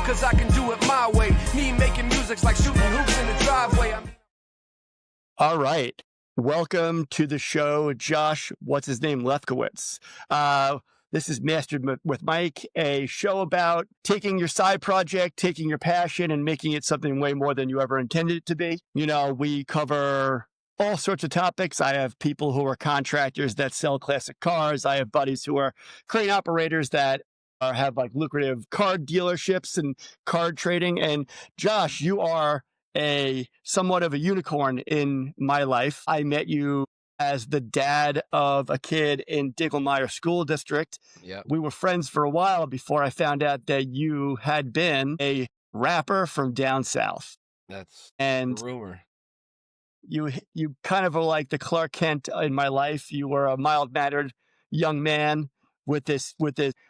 cause I can do it my way. Me making music's like shooting hoops in the driveway. All right. Welcome to the show, Josh, what's his name, Lefkowitz. This is Mastered with Mike, a show about taking your side project, taking your passion, and making it something way more than you ever intended it to be. You know, we cover all sorts of topics. I have people who are contractors that sell classic cars. I have buddies who are crane operators that have like lucrative card dealerships and card trading. And Josh, you are somewhat of a unicorn in my life. I met you as the dad of a kid in Digglemeyer School District. Yeah. We were friends for a while before I found out that you had been a rapper from down south. That's and the rumor. You kind of are like the Clark Kent in my life. You were a mild-mannered young man with this,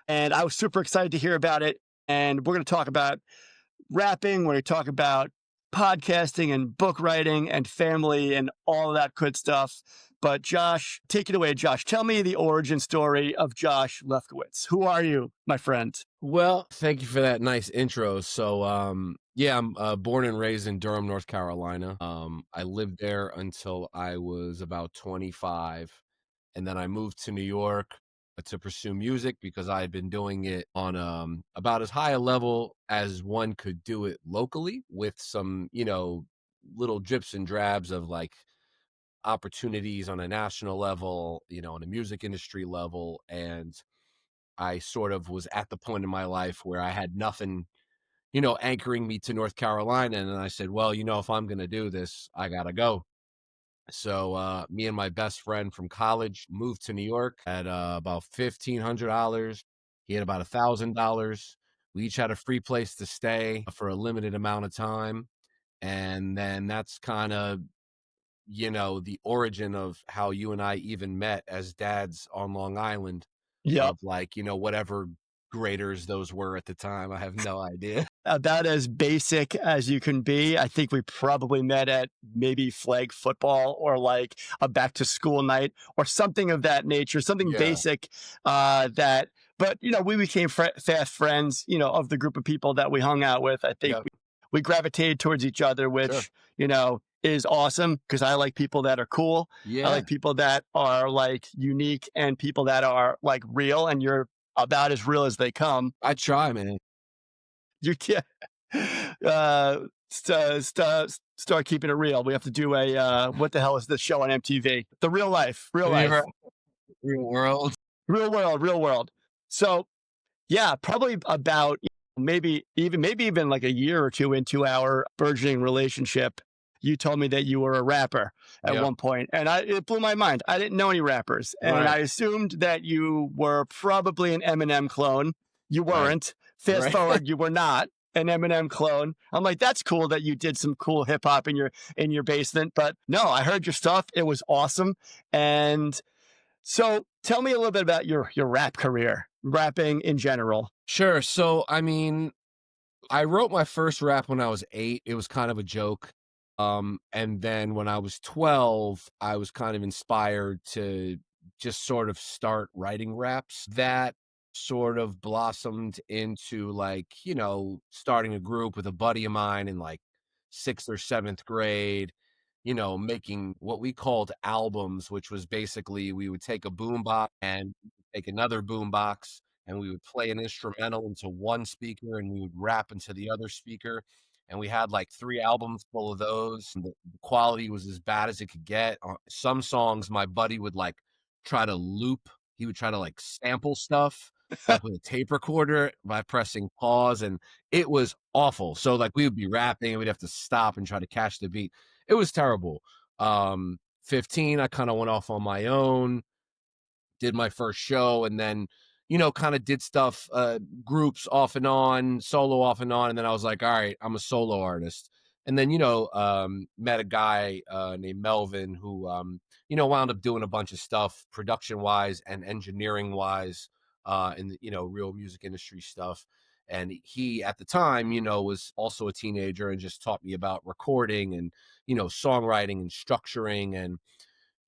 and I was super excited to hear about it. And we're going to talk about rapping. We're going to talk about podcasting and book writing and family and all of that good stuff. But Josh, take it away, Josh. Tell me the origin story of Josh Lefkowitz. Who are you, my friend? Well, thank you for that nice intro. So, I'm born and raised in Durham, North Carolina. I lived there until I was about 25. And then I moved to New York to pursue music because I had been doing it on about as high a level as one could do it locally, with some, little drips and drabs of like opportunities on a national level, on a music industry level. And I sort of was at the point in my life where I had nothing, anchoring me to North Carolina. And then I said, well, if I'm going to do this, I got to go. So me and my best friend from college moved to New York at about $1,500. He had about $1,000. We each had a free place to stay for a limited amount of time. And then that's kind of, the origin of how you and I even met as dads on Long Island. Yep. Of like, whatever graders those were at the time. I have no idea. About as basic as you can be. I think we probably met at maybe flag football or like a back to school night or something of that nature, something basic but, we became fast friends, of the group of people that we hung out with. I think we gravitated towards each other, which, is awesome because I like people that are cool. Yeah. I like people that are like unique and people that are like real, and you're about as real as they come. I try, man. You can't start keeping it real. We have to do a what the hell is this show on MTV? The Real Life, Real Life, Real World, Real World. So yeah, probably about maybe even like a year or two into our burgeoning relationship, you told me that you were a rapper at one point, and it blew my mind. I didn't know any rappers, and I assumed that you were probably an Eminem clone. You weren't. Fast forward, you were not an Eminem clone. I'm like, that's cool that you did some cool hip hop in your basement, but no, I heard your stuff. It was awesome. And so tell me a little bit about your rap career, rapping in general. Sure. So, I mean, I wrote my first rap when I was 8. It was kind of a joke. And then when I was 12, I was kind of inspired to just sort of start writing raps. That sort of blossomed into like, starting a group with a buddy of mine in like 6th or 7th grade, making what we called albums, which was basically we would take a boombox and take another boombox and we would play an instrumental into one speaker and we would rap into the other speaker. And we had like 3 albums full of those. And the quality was as bad as it could get. Some songs my buddy would like try to loop. He would try to like sample stuff like with a tape recorder by pressing pause, and it was awful. So like we would be rapping and we'd have to stop and try to catch the beat. It was terrible. 15, I kind of went off on my own, did my first show, and then kind of did stuff, groups off and on, solo off and on. And then I was like, all right, I'm a solo artist. And then, met a guy named Melvin who, wound up doing a bunch of stuff production wise and engineering wise in the, real music industry stuff. And he, at the time, was also a teenager and just taught me about recording and, songwriting and structuring. And,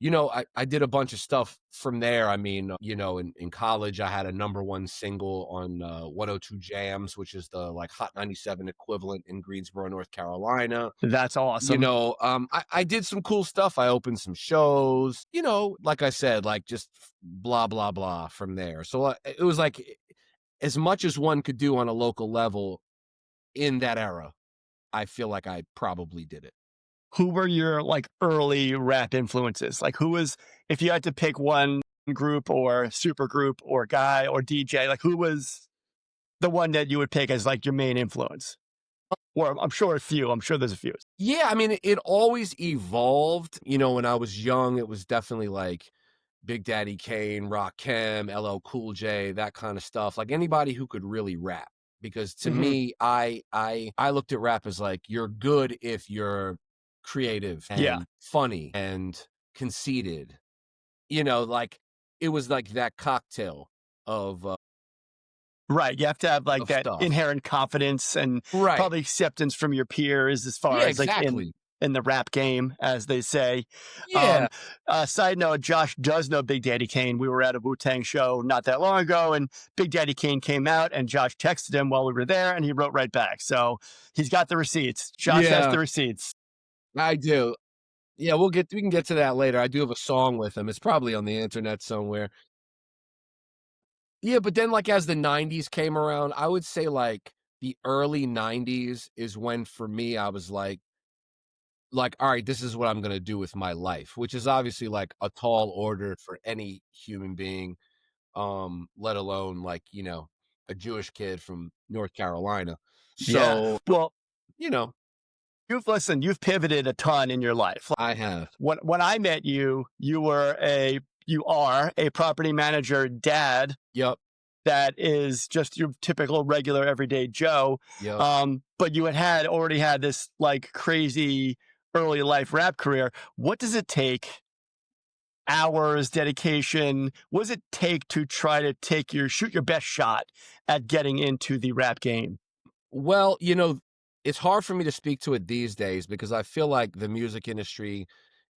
I did a bunch of stuff from there. I mean, in college, I had a number one single on 102 Jams, which is the like Hot 97 equivalent in Greensboro, North Carolina. That's awesome. I did some cool stuff. I opened some shows, like I said, like just blah, blah, blah from there. So it was like as much as one could do on a local level in that era, I feel like I probably did it. Who were your like early rap influences? Like who was, if you had to pick one group or super group or guy or DJ, like who was the one that you would pick as like your main influence? Or I'm sure a few. I'm sure there's a few. Yeah, I mean, it always evolved. When I was young, it was definitely like Big Daddy Kane, Rakim, LL Cool J, that kind of stuff. Like anybody who could really rap. Because to Hmm. me, I looked at rap as like you're good if you're creative Yeah. and funny and conceited. Like it was like that cocktail of Right. You have to have like that stuff. inherent confidence and Right. probably acceptance from your peers as far Yeah, as like exactly. in the rap game, as they say. Yeah. Um, side note, Josh does know Big Daddy Kane. We were at a Wu-Tang show not that long ago, and Big Daddy Kane came out, and Josh texted him while we were there, and he wrote right back. So he's got the receipts. Josh has Yeah, the receipts. I do. Yeah, we can get to that later. I do have a song with him. It's probably on the internet somewhere. Yeah, but then, like, as the '90s came around, I would say, like, the early '90s is when, for me, I was "Alright, this is what I'm gonna do with my life," which is obviously, like, a tall order for any human being, let alone, like, a Jewish kid from North Carolina. Yeah. So, Well, you know, you've pivoted a ton in your life. I have. When I met you, you are a property manager dad Yep, that is just your typical regular everyday Joe. yep. But you already had this like crazy early life rap career. What does it take? Hours, dedication. What does it take to try to shoot your best shot at getting into the rap game? Well, it's hard for me to speak to it these days because I feel like the music industry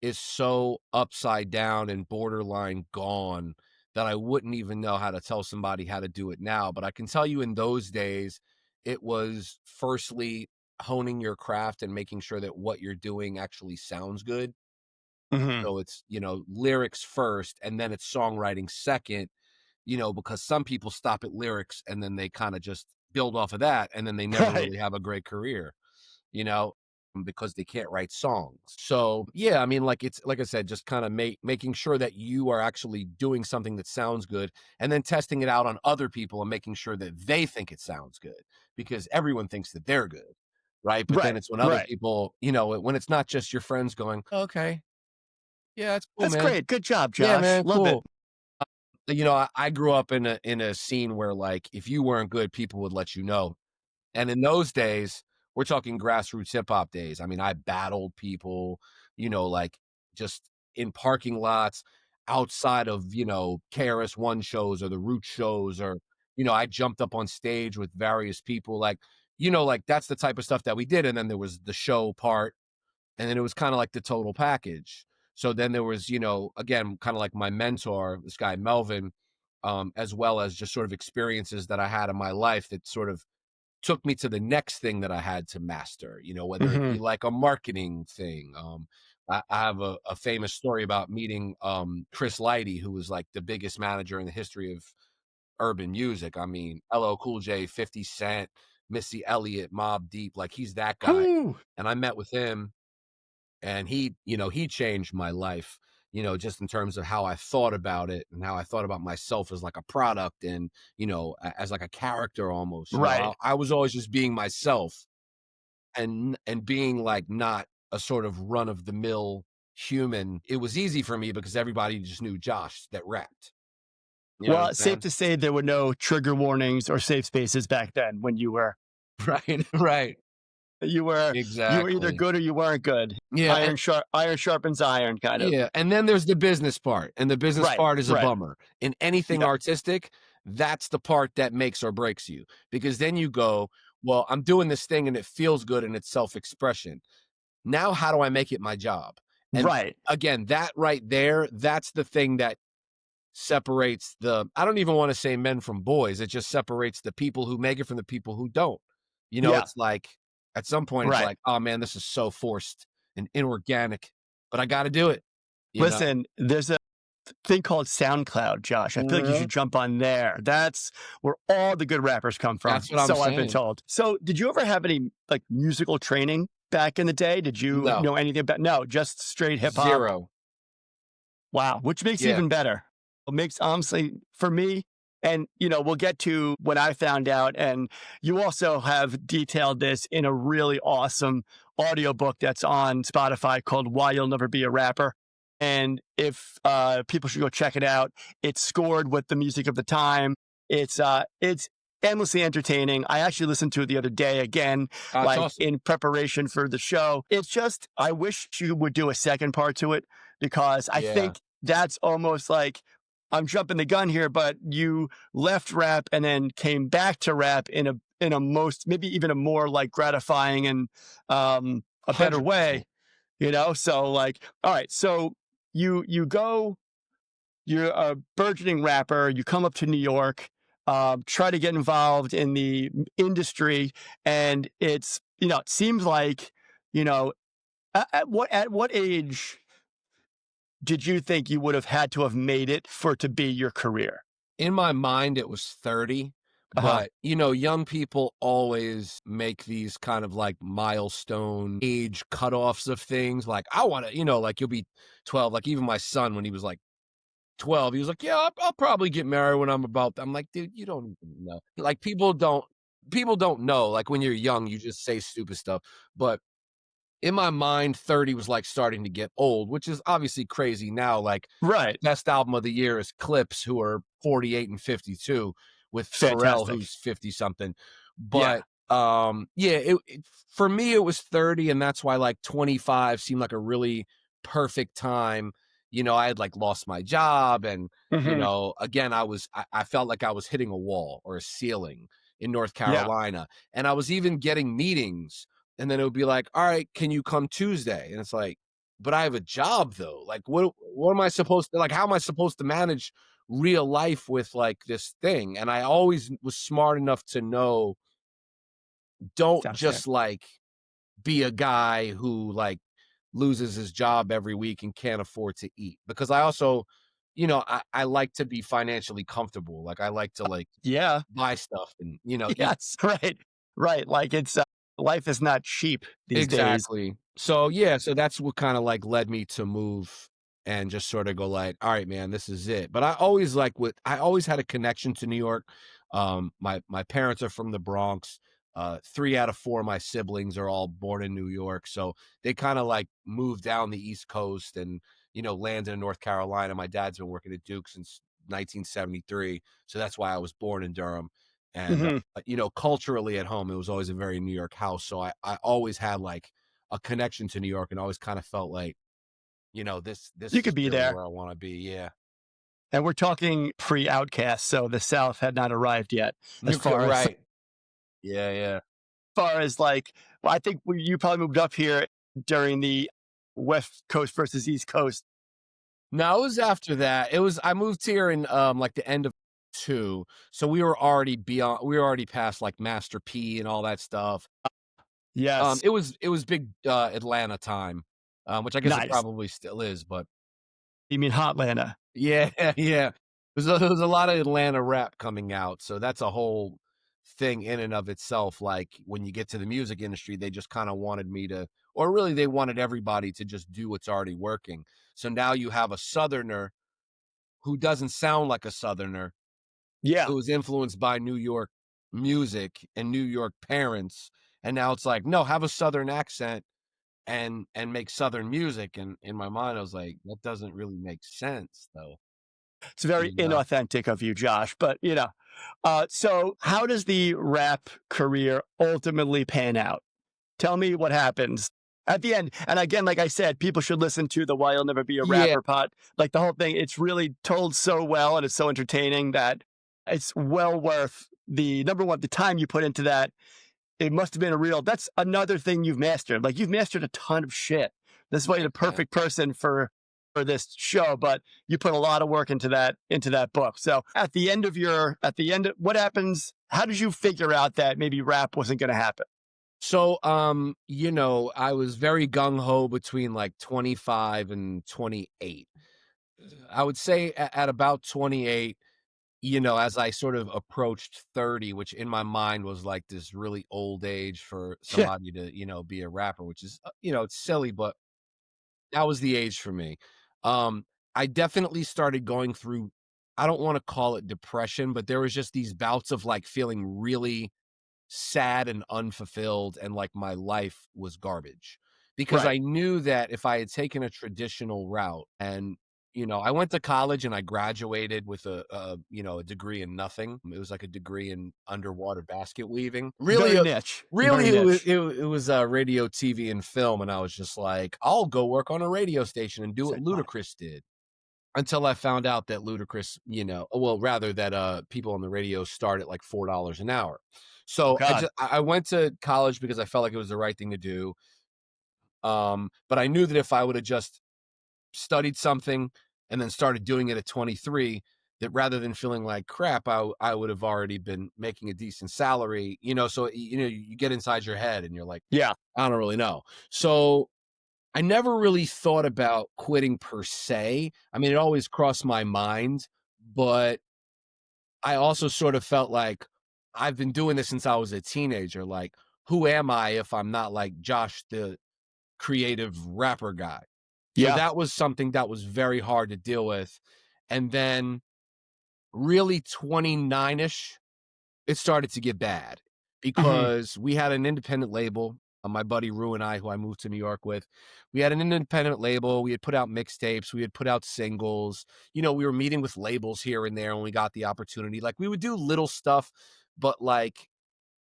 is so upside down and borderline gone that I wouldn't even know how to tell somebody how to do it now. But I can tell you in those days, it was firstly honing your craft and making sure that what you're doing actually sounds good. Hmm. So it's, lyrics first and then it's songwriting second, because some people stop at lyrics and then they kind of just build off of that and then they never Right. really have a great career, you know, because they can't write songs. So, yeah, I mean, like it's like I said, just kind of making sure that you are actually doing something that sounds good and then testing it out on other people and making sure that they think it sounds good because everyone thinks that they're good. Right. But then Right. it's when other Right. people, when it's not just your friends going, okay, yeah, it's cool, That's man. great. Good job, Yeah, Josh. man, Love it. cool. I grew up in a scene where, like, if you weren't good, people would let you know, and in those days, we're talking grassroots hip hop days. I mean, I battled people, like, just in parking lots, outside of, KRS-One shows or the Root shows or, I jumped up on stage with various people, like, that's the type of stuff that we did, and then there was the show part, and then it was kinda like the total package. So then there was, again, kinda like my mentor, this guy Melvin, as well as just sort of experiences that I had in my life that sort of took me to the next thing that I had to master, whether it Hmm. be like a marketing thing. I have a famous story about meeting, Chris Lighty, who was like the biggest manager in the history of urban music. I mean, LL Cool J, 50 Cent, Missy Elliott, Mobb Deep, like he's that guy. Whew. And I met with him and he changed my life, just in terms of how I thought about it and how I thought about myself as like a product and, as like a character almost, Right. I was always just being myself and being like not a sort of run of the mill human. It was easy for me because everybody just knew Josh that rapped. You know what Well, I'm it's safe saying? to say there were no trigger warnings or safe spaces back then when Right, right. you were you were either Exactly. good or you weren't good. Yeah. Iron sharpens iron kind of. Yeah, and then there's the business part, and the business Right. part is a Right. bummer. In anything Yep. artistic, that's the part that makes or breaks you, because then you go, "Well, I'm doing this thing and it feels good and it's self-expression. Now how do I make it my job?" And Right. again, that right there, that's the thing that separates I don't even want to say men from boys. It just separates the people who make it from the people who don't. Yeah. It's like at some point it's Right. like, oh man, this is so forced and inorganic, but I got to do it, you know? Listen, there's a thing called SoundCloud, Josh. I feel like you Mhm. should jump on there. That's where all the good rappers come from. That's what I'm So I've been saying. told. So did you ever have any like musical training back in the day? Did you No, know anything about? No, just straight hip hop. 0. Wow, which makes it Yeah. even better. It makes honestly for me, and we'll get to when I found out, and you also have detailed this in a really awesome audiobook that's on Spotify called Why You'll Never Be a Rapper. And if people should go check it out, it's scored with the music of the time. It's endlessly entertaining. I actually listened to it the other day again, That's like awesome. in preparation for the show. It's just I wish you would do a second part to it because I Yeah. think that's almost like I'm jumping the gun here, but you left rap and then came back to rap in a most maybe even a more like gratifying and a better 100%. way, So like, all right, so you go, you're a burgeoning rapper, you come up to New York, try to get involved in the industry, and it seems like you know at what age did you think you would have had to have made it for it to be your career? In my mind, it was 30, Uh-huh. but, young people always make these kind of like milestone age cutoffs of things. Like, I want to, like you'll be 12. Like, even my son, when he was like 12, he was like, yeah, I'll probably get married when I'm like, dude, you don't even know. Like, people don't know. Like, when you're young, you just say stupid stuff. But in my mind, 30 was like starting to get old, which is obviously crazy now. Like Right. best album of the year is Clips, who are 48 and 52, with Pharrell, Fantastic. who's 50 something. Yeah. But yeah, for me it was 30, and that's why like 25 seemed like a really perfect time. I had like lost my job, and Hmm. again, I felt like I was hitting a wall or a ceiling in North Yeah. Carolina, and I was even getting meetings, and then it would be like, all right, can you come Tuesday? And it's like, but I have a job though. Like, what am I supposed to, like, how am I supposed to manage real life with like this thing? And I always was smart enough to know, don't It's outstanding. just like be a guy who like loses his job every week and can't afford to eat. Because I also, I like to be financially comfortable. Like, I like to like Yeah. buy stuff and, eat. Yes. Right. Right. Like life is not cheap these days. Exactly. So, yeah, so that's what kinda, like, led me to move and just sorta go like, "All right, man, this is it." But I always had a connection to New York. My parents are from the Bronx. 3 out of 4 of my siblings are all born in New York, so they kinda, like, moved down the East Coast and, landed in North Carolina. My dad's been working at Duke since 1973, so that's why I was born in Durham. And, Hmm. culturally at home, it was always a very New York house. So I always had like a connection to New York, and always kind of felt like, this You is could be really there. where I want to be. Yeah. And we're talking pre-outcast, so the South had not arrived yet as far as Right. Yeah. Yeah. far as like, well, I think you probably moved up here during the West Coast versus East Coast. No, it was after that. I moved here in like the end of two. So we were already past like Master P and all that stuff. Yes. It was big Atlanta time. Which I guess it Nice. probably still is, but You mean Hotlanta? yeah, yeah. There's a lot of Atlanta rap coming out, so that's a whole thing in and of itself. Like, when you get to the music industry, they just kinda wanted me to, or really they wanted everybody to just do what's already working. So now you have a Southerner who doesn't sound like a Southerner, Yeah. who was influenced by New York music and New York parents, and now it's like, "No, have a Southern accent and make Southern music," and in my mind, I was like, "That doesn't really make sense, though." It's very You know? inauthentic of you, Josh, but so how does the rap career ultimately pan out? Tell me what happens at the end. And again, like I said, people should listen to the Why You'll Never Be a Yeah. Rapper pod. Like the whole thing, it's really told so well and it's so entertaining that it's well worth the number one, the time you put into that. It must have been that's another thing you've mastered. Like you've mastered a ton of shit. This is why you're the perfect person for this show, but you put a lot of work into that book. So at the end of what happens? How did you figure out that maybe rap wasn't going to happen? So, I was very gung ho between like 25 and 28. I would say at about 28, as I sort of approached 30, which in my mind was like this really old age for Yeah. somebody to, be a rapper, which is, it's silly, but that was the age for me. Um, I definitely started going through, I don't want to call it depression, but there was just these bouts of like feeling really sad and unfulfilled and like my life was garbage. Because Right. I knew that if I had taken a traditional route and I went to college and I graduated with a degree in nothing. It was like a degree in underwater basket weaving. Really, Very niche. really, Very niche. it was radio, TV, and film, and I was just like, I'll go work on a radio station and do what Same line. Ludacris did. Until I found out that Ludacris, well, rather that people on the radio start at like $4 an hour. Oh So God. I went to college because I felt like it was the right thing to do. But I knew that if I would have just studied something and then started doing it at 23, that rather than feeling like crap, I would have already been making a decent salary, so you get inside your head and you're like, Yeah. I don't really know. So I never really thought about quitting per se. I mean, it always crossed my mind, but I also sort of felt like I've been doing this since I was a teenager. Like, who am I if I'm not like Josh, the creative rapper guy? So Yeah. that was something that was very hard to deal with. And then really 29ish, it started to get bad Hmm. because we had an independent label. My buddy Rue and I, who I moved to New York with, we had an independent label. We had put out mixtapes. We had put out singles. We were meeting with labels here and there when we got the opportunity. Like we would do little stuff, but like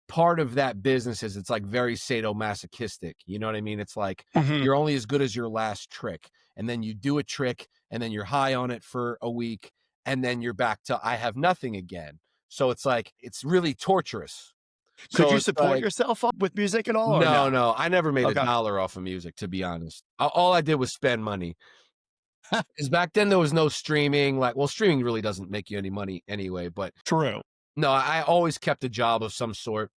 part of that business is it's like very sadomasochistic. You know what I mean? It's like Hmm. you're only as good as your last trick. And then you do a trick and then you're high on it for a week and then you're back to I have nothing again. So it's like it's really torturous. Could So you it's support like yourself with music at all, or no, no? no, I never made a Okay. dollar off of music, to be honest. All I did was spend money. Because back then there was no streaming. Like, well, streaming really doesn't make you any money anyway. But True. no, I always kept a job of some sort.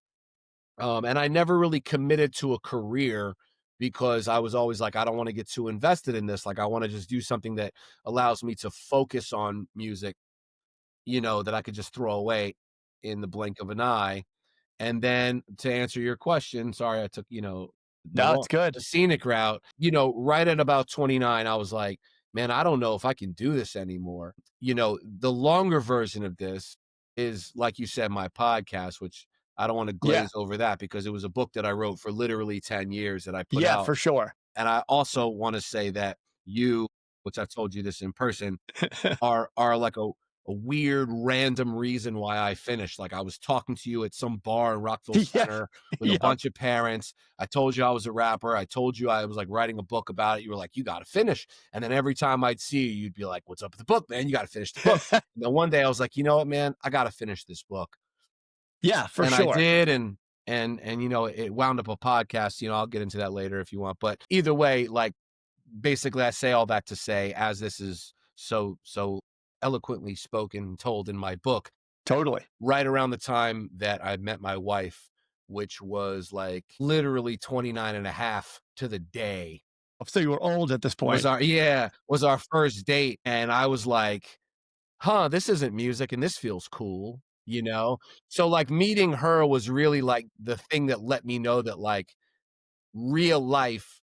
And I never really committed to a career because I was always like, I don't want to get too invested in this. Like, I want to just do something that allows me to focus on music, that I could just throw away in the blink of an eye. And then to answer your question, sorry, I took, No, it's good. the scenic route, right at about 29, I was like, man, I don't know if I can do this anymore. The longer version of this is, like you said, my podcast, which I don't want to Yeah. glaze over that because it was a book that I wrote for literally 10 years that I put Yeah, out. for sure. And I also want to say that you, which I told you this in person, are like a weird random reason why I finished. Like I was talking to you at some bar in Rockville Yeah. Center with a Yep. bunch of parents. I told you I was a rapper. I told you I was like writing a book about it. You were like, you got to finish. And then every time I'd see you, you'd be like, what's up with the book, man? You got to finish the book. And then one day I was like, you know what, man? I got to finish this book. Yeah, for And I sure. did. And it wound up a podcast. I'll get into that later if you want. But either way, like basically I say all that to say, as this is so eloquently spoken and told in my book, Totally. right around the time that I met my wife, which was like literally 29 and a half to the day, So you were old at this was point. our first date. And I was like, huh, this isn't music and this feels cool. So like meeting her was really like the thing that let me know that like real life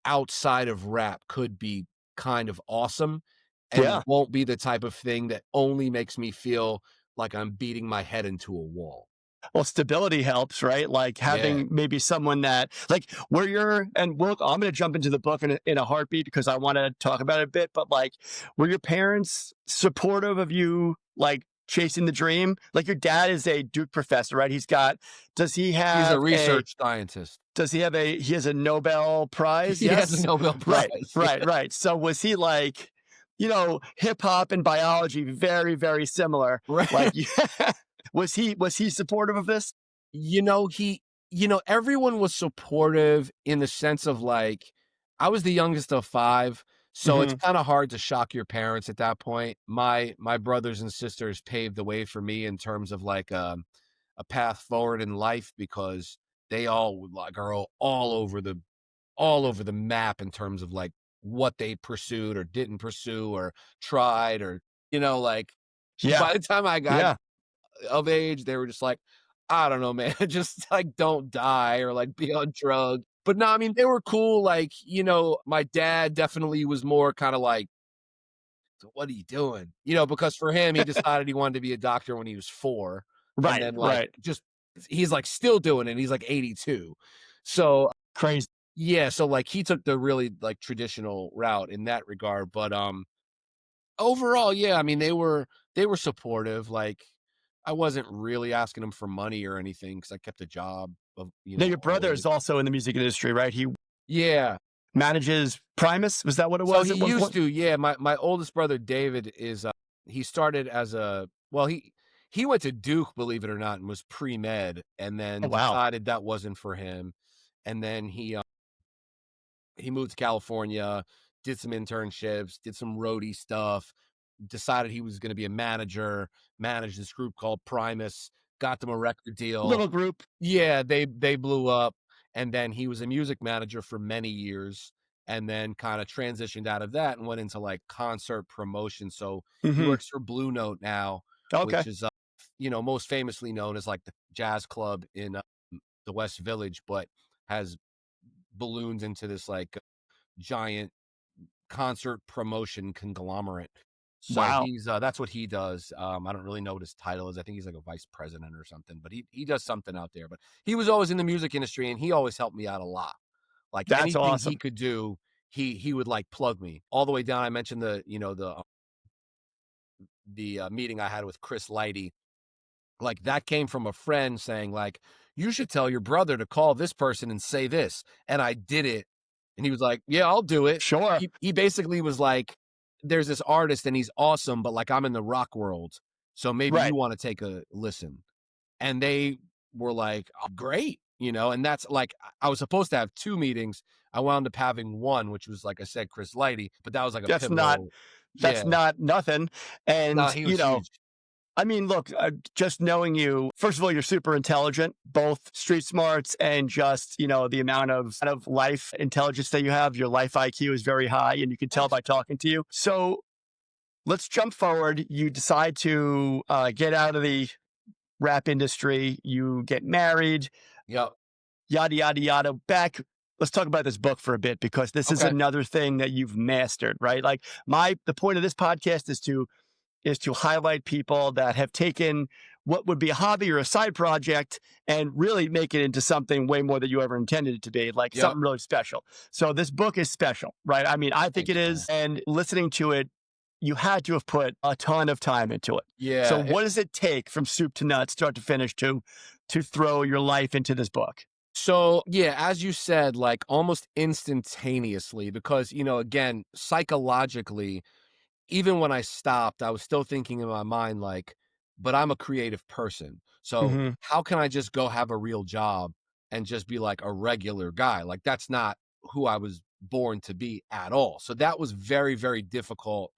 outside of rap could be kind of awesome and Yeah. won't be the type of thing that only makes me feel like I'm beating my head into a wall. Well, stability helps, right? Like Yeah. having maybe someone that, like, I'm going to jump into the book in a heartbeat because I want to talk about it a bit. But like, were your parents supportive of you, like chasing the dream? Like, your dad is a Duke professor, right? Does he He's a have research scientist. he has a Nobel Prize? He has a Yes. Nobel Right, Prize. right, right. So was he like, hip hop and biology, very, very similar. Right. Like, was he supportive of this? He everyone was supportive in the sense of like, I was the youngest of 5, so it's Hmm. kinda hard to shock your parents at that point. My brothers and sisters paved the way for me in terms of, like, a path forward in life because they all, like, are all over the map in terms of, like, what they pursued or didn't pursue or tried or, like, Yeah. by the time I got Yeah. of age, they were just like, "I don't know, man, just, like, don't die or, like, be on drugs." But no, I mean, they were cool, like, my dad definitely was more kinda like, "So what are you doing?" Because for him, he decided he wanted to be a doctor when he was 4, and Right. then, like, Right. just he's, like, still doing it, he's, like, 82. So, Crazy. yeah, so, like, he took the really, like, traditional route in that regard, but, overall, yeah, I mean, they were supportive, like, I wasn't really asking them for money or anything because I kept a job of, Now, your brother always. is also in the music industry, right? He Yeah. manages Primus. Was that what it So was he at one used point? to, yeah, my oldest brother, David, is, he started as a well, he went to Duke, believe it or not, and was pre-med, and Oh, then wow. decided that wasn't for him, and then he moved to California, did some internships, did some roadie stuff, decided he was gonna be a manager, managed this group called Primus, got them a record deal. Little group. Yeah, they blew up, and then he was a music manager for many years, and then kinda transitioned out of that and went into, like, concert promotion, so he Hmm. works for Blue Note now, Okay. which is, most famously known as, like, the jazz club in, the West Village, but has ballooned into this, like, giant concert promotion conglomerate. So Wow. he's that's what he does. I don't really know what his title is. I think he's like a vice president or something, but he does something out there. But he was always in the music industry and he always helped me out a lot. Like That's anything he awesome. could do, he would like plug me all the way down. I mentioned the meeting I had with Chris Lighty, like, that came from a friend saying, like, "You should tell your brother to call this person and say this," and I did it, and he was like, "Yeah, I'll do it." Sure. He basically was like, "There's this artist and he's awesome, but, like, I'm in the rock world, so maybe you Right. wanna take a listen." And they were like, "Oh, great," and that's like I was supposed to have 2 meetings. I wound up having 1, which was, like I said, Chris Lighty, but that was like a That's not pivotal. that's Yeah. not nothing. No, And, he was huge. I mean, look, just knowing you, first of all, you're super intelligent, both street smarts and just, the amount of life intelligence that you have. Your life IQ is very high, and you can tell Thanks. by talking to you. So let's jump forward. You decide to get out of the rap industry. You get married, Yep. yada, yada, yada. Back. Let's talk about this book for a bit because this is Okay. another thing that you've mastered, right? Like the point of this podcast is to highlight people that have taken what would be a hobby or a side project and really make it into something way more than you ever intended it to be, like Yep. something really special. So this book is special, right? I mean, I think Thank it you, man. is. And listening to it, you had to have put a ton of time into it. So Yeah. what does it take from soup to nuts, start to finish, to throw your life into this book? So, yeah, as you said, like almost instantaneously, because, again, psychologically, even when I stopped, I was still thinking in my mind, like, but I'm a creative person. So, Hmm. how can I just go have a real job and just be like a regular guy? Like, that's not who I was born to be at all. So, that was very, very difficult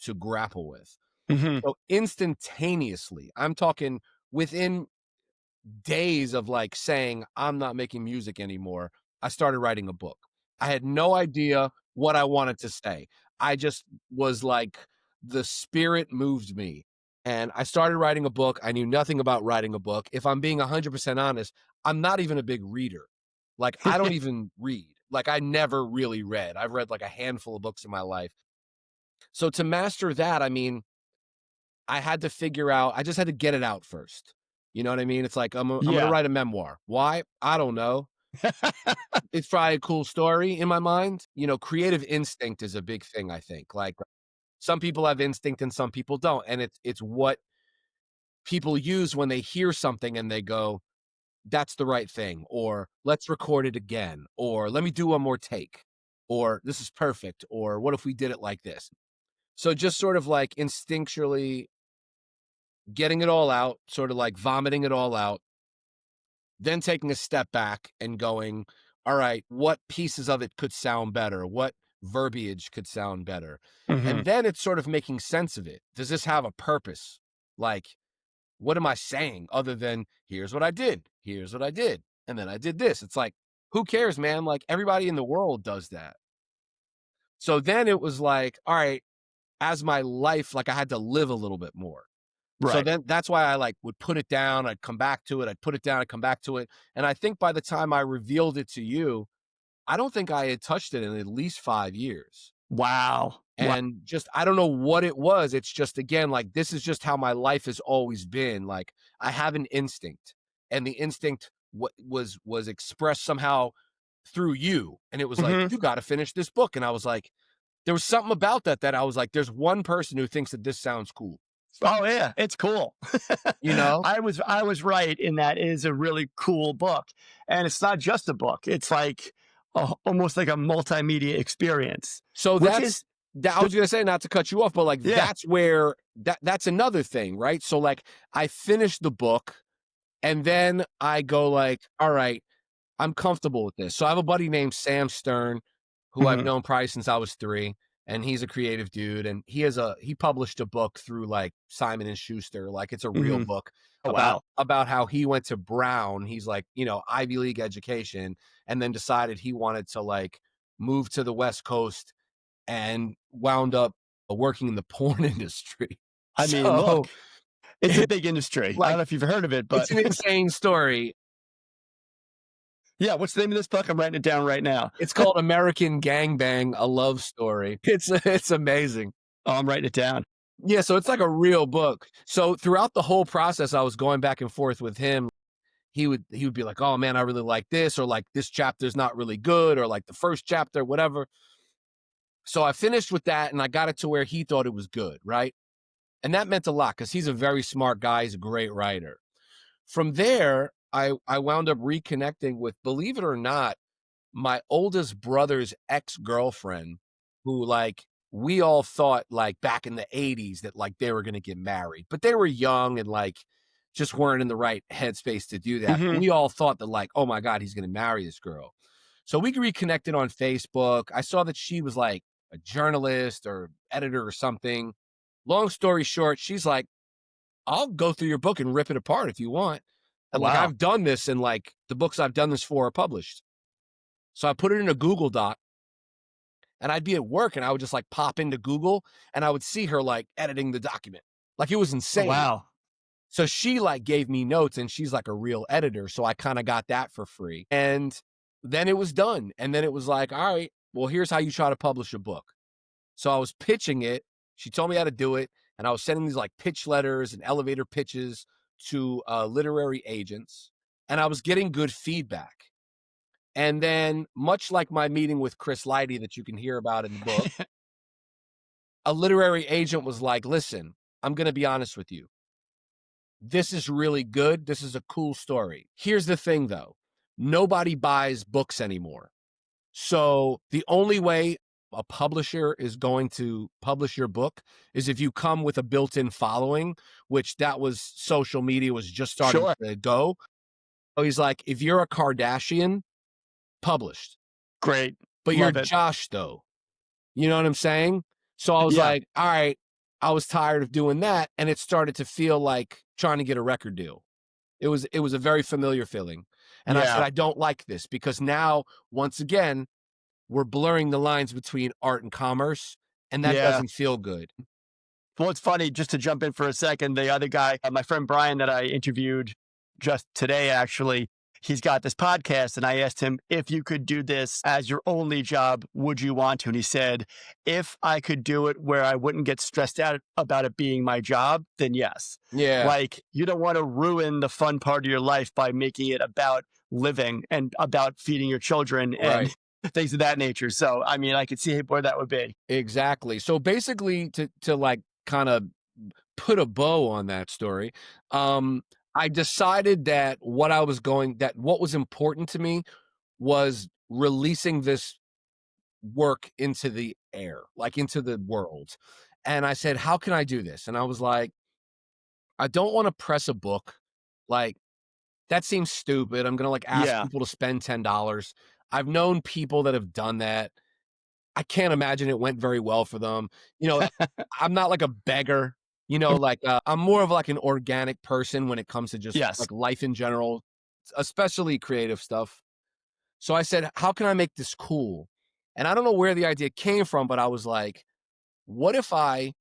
to grapple with. Hmm. So, instantaneously, I'm talking within days of like saying, I'm not making music anymore, I started writing a book. I had no idea what I wanted to say. I just was like, the spirit moved me. And I started writing a book. I knew nothing about writing a book. If I'm being 100% honest, I'm not even a big reader. Like, I don't even read. Like, I never really read. I've read like a handful of books in my life. So to master that, I mean, I had to figure out I just had to get it out first. You know what I mean? It's like, I'm gonna Yeah. write a memoir. Why? I don't know. It's probably a cool story in my mind. Creative instinct is a big thing, I think. Like, some people have instinct and some people don't, and it's what people use when they hear something and they go, "That's the right thing," or "Let's record it again," or "Let me do one more take," or "This is perfect," or "What if we did it like this?" So just sort of like instinctually getting it all out, sort of like vomiting it all out, then taking a step back and going, all right, what pieces of it could sound better? What verbiage could sound better? Hmm. And then it's sort of making sense of it. Does this have a purpose? Like, what am I saying other than here's what I did, here's what I did, and then I did this? It's like, who cares, man? Like, everybody in the world does that. So then it was like, all right, as my life, like I had to live a little bit more. So Right. then that's why I like would put it down, I'd come back to it, I'd put it down, I'd come back to it. And I think by the time I revealed it to you, I don't think I had touched it in at least 5 years. Wow. Wow. And just, I don't know what it was. It's just, again, like, this is just how my life has always been. Like, I have an instinct, and the instinct was expressed somehow through you. And it was like, Hmm. you got to finish this book. And I was like, there was something about that I was like, there's one person who thinks that this sounds cool, Oh yeah, it's cool. you know? I was right in that it is a really cool book, and it's not just a book. It's like almost like a multimedia experience, So which is I the was gonna say, not to cut you off, but like yeah. that's where that's another thing, right? So like I finished the book and then I go like, all right, I'm comfortable with this. So I have a buddy named Sam Stern, who I've Hmm. known probably since I was 3, and he's a creative dude, and he published a book through like Simon and Schuster, like it's a real Hmm. book Oh wow. about how he went to Brown. He's like, Ivy League education, and then decided he wanted to like move to the West Coast and wound up working in the porn industry. I mean, look, So, it's a big industry. I don't like, know if you've heard of it, but it's an insane story. yeah. What's the name of this book? I'm writing it down right now. It's called American Gangbang: A Love Story. It's amazing. Oh, I'm writing it down. Yeah, so it's like a real book. So throughout the whole process, I was going back and forth with him. He would be like, "Oh man, I really like this," or like, "This chapter's not really good," or like, "The first chapter, whatever." So I finished with that, and I got it to where he thought it was good, right? And that meant a lot because he's a very smart guy. He's a great writer. From there, I wound up reconnecting with, believe it or not, my oldest brother's ex-girlfriend, who like we all thought like back in the 80s that like they were going to get married, but they were young and like just weren't in the right headspace to do that. Hmm. We all thought that like, oh my God, he's going to marry this girl. So we reconnected on Facebook. I saw that she was like a journalist or editor or something. Long story short, she's like, I'll go through your book and rip it apart if you want. And like, Wow. I've done this, and like the books I've done this for are published. So I put it in a Google Doc, and I'd be at work and I would just like pop into Google and I would see her like editing the document. Like, it was Oh, insane. wow. So she like gave me notes, and she's like a real editor. So I kind of got that for free. And then it was done. And then it was like, all right, well, here's how you try to publish a book. So I was pitching it. She told me how to do it. And I was sending these like pitch letters and elevator pitches to literary agents. And I was getting good feedback. And then, much like my meeting with Chris Lighty that you can hear about in the book, a literary agent was like, listen, I'm going to be honest with you. This is really good. This is a cool story. Here's the thing, though. Nobody buys books anymore. So the only way a publisher is going to publish your book is if you come with a built-in following, which that was social media was just starting Sure. to go. So he's like, if you're a Kardashian, published. Great. But you're Love it. Josh, though. You know what I'm saying? So I was Yeah. like, all right, I was tired of doing that. And it started to feel like trying to get a record deal. It was a very familiar feeling. And I said, Yeah. I don't like this, because now, once again, we're blurring the lines between art and commerce, and that Yeah. doesn't feel good. Well, it's funny, just to jump in for a second, the other guy, my friend Brian, that I interviewed just today, actually, he's got this podcast, and I asked him, if you could do this as your only job, would you want to? And he said, if I could do it where I wouldn't get stressed out about it being my job, then yes. Yeah, Like, you don't want to ruin the fun part of your life by making it about living and about feeding your children and right. things of that nature. So, I mean, I could see where that would be. Exactly. So basically, to like kind of put a bow on that story, I decided that what was important to me was releasing this work into the air, like into the world. And I said, how can I do this? And I was like, I don't want to press a book. Like, that seems stupid. I'm going to like ask Yeah. people to spend $10. I've known people that have done that. I can't imagine it went very well for them. You know, I'm not like a beggar, like, I'm more of like an organic person when it comes to just Yes. like life in general, especially creative stuff. So I said, how can I make this cool? And I don't know where the idea came from, but I was like, what if I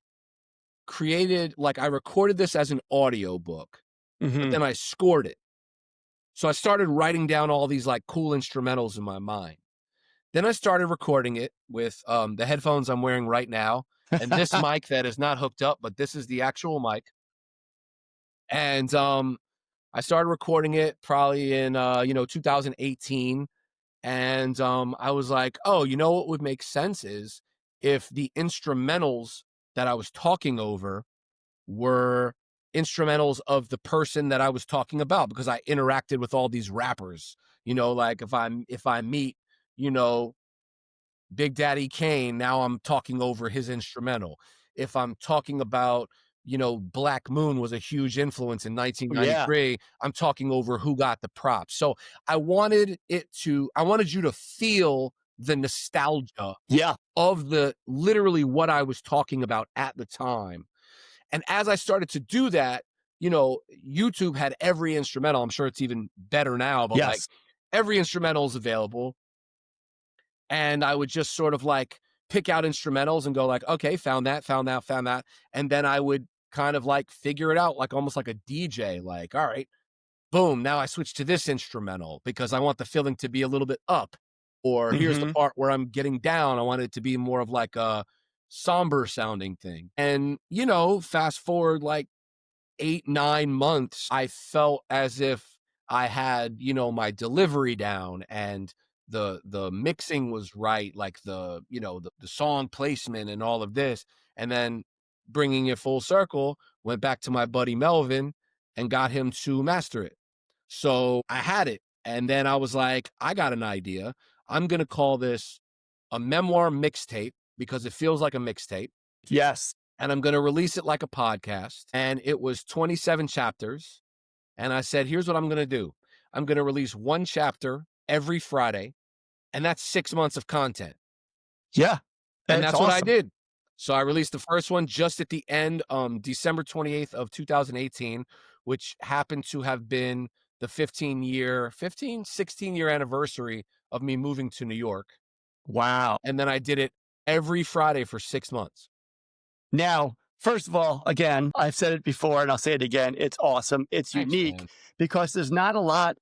I recorded this as an audio book, but Hmm. then I scored it. So I started writing down all these like cool instrumentals in my mind. Then I started recording it with the headphones I'm wearing right now and this mic that is not hooked up, but this is the actual mic. And I started recording it probably in 2018. And I was like, oh, you know what would make sense is if the instrumentals that I was talking over were instrumentals of the person that I was talking about, because I interacted with all these rappers. Like if I meet, you know, Big Daddy Kane, now I'm talking over his instrumental. If I'm talking about, Black Moon was a huge influence in Yeah. 1993, I'm talking over who got the props. So I wanted you to feel the nostalgia Yeah. of the literally what I was talking about at the time. And as I started to do that, YouTube had every instrumental. I'm sure it's even better now, but like Yes. every instrumental is available. And I would just sort of like pick out instrumentals and go like, okay, found that, found that, found that. And then I would kind of like figure it out, like almost like a DJ, like, all right, boom, now I switch to this instrumental because I want the feeling to be a little bit up. Or here's the Hmm. part where I'm getting down. I want it to be more of like a somber sounding thing. And, fast forward like 8, 9 months, I felt as if I had, my delivery down and the mixing was right, like the song placement and all of this. And then bringing it full circle, went back to my buddy Melvin and got him to master it. So I had it. And then I was like, I got an idea. I'm going to call this a memoir mixtape because it feels like a mixtape, Yes. and I'm going to release it like a podcast. And it was 27 chapters. And I said, here's what I'm going to do. I'm going to release one chapter every Friday, and that's 6 months of content. Yeah. And It's that's what I awesome. did. So I released the first one just at the end, December 28th of 2018, which happened to have been the 16 year anniversary of me moving to New York. Wow. And then I did it every Friday for 6 months. Now, first of all, again, I've said it before and I'll say it again. It's awesome. It's Thanks, unique man. because there's not a lot,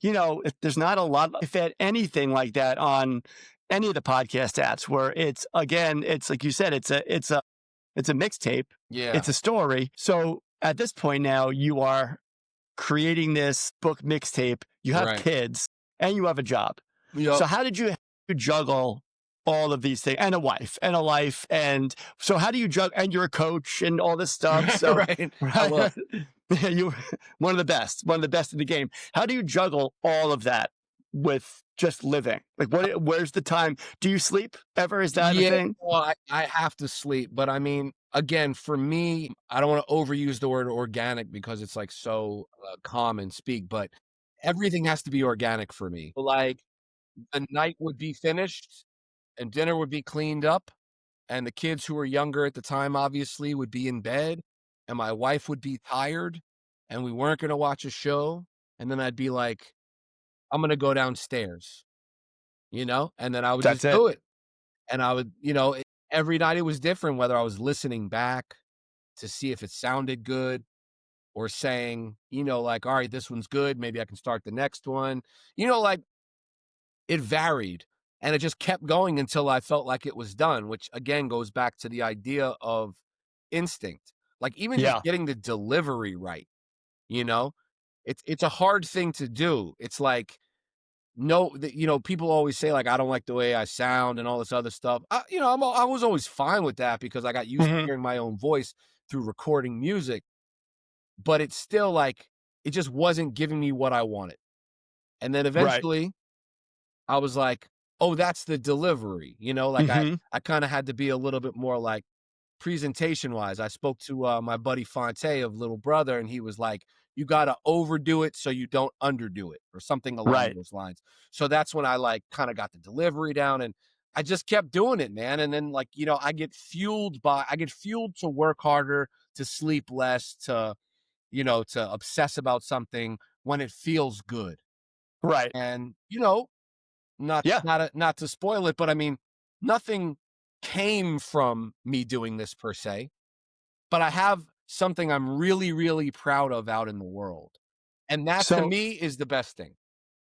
if there's not a lot, if at anything like that on any of the podcast apps where it's, again, it's like you said, it's a mixtape. Yeah. It's a story. So at this point now, you are creating this book mixtape. You have Right. kids and you have a job. Yep. So how did you juggle all of these things and a wife and a life? And so how do you juggle? And you're a coach and all this stuff. So Right. I right, will. you one of the best in the game. How do you juggle all of that with just living? Like where's the time? Do you sleep ever? Is that a Yeah, thing? well, I have to sleep, but I mean, again, for me, I don't wanna overuse the word organic because it's, like, so, common speak, but everything has to be organic for me. Like, the night would be finished, and dinner would be cleaned up, and the kids who were younger at the time, obviously, would be in bed, and my wife would be tired, and we weren't gonna watch a show, and then I'd be like, "I'm gonna go downstairs," and then I would That's just it. do it. And I would, every night it was different, whether I was listening back to see if it sounded good or saying, like, all right, this one's good. Maybe I can start the next one. Like it varied and it just kept going until I felt like it was done, which again goes back to the idea of instinct. Like even just Yeah. getting the delivery right, you know, it's a hard thing to do. It's like, no, people always say like I don't like the way I sound and all this other stuff. I was always fine with that because I got used to Hmm. hearing my own voice through recording music, but it's still like it just wasn't giving me what I wanted. And then Right. eventually I was like, "Oh, that's the delivery." Like Hmm. I kind of had to be a little bit more like presentation wise. I spoke to my buddy Fonte of Little Brother and he was like, you got to overdo it so you don't underdo it or something along Right. those lines. So that's when I like kind of got the delivery down, and I just kept doing it, man. And then like, I get fueled to work harder, to sleep less, to obsess about something when it feels good. Right. And, not Yeah. not to spoil it, but I mean, nothing came from me doing this per se, but I have something I'm really, really proud of out in the world. And that to So me is the best thing.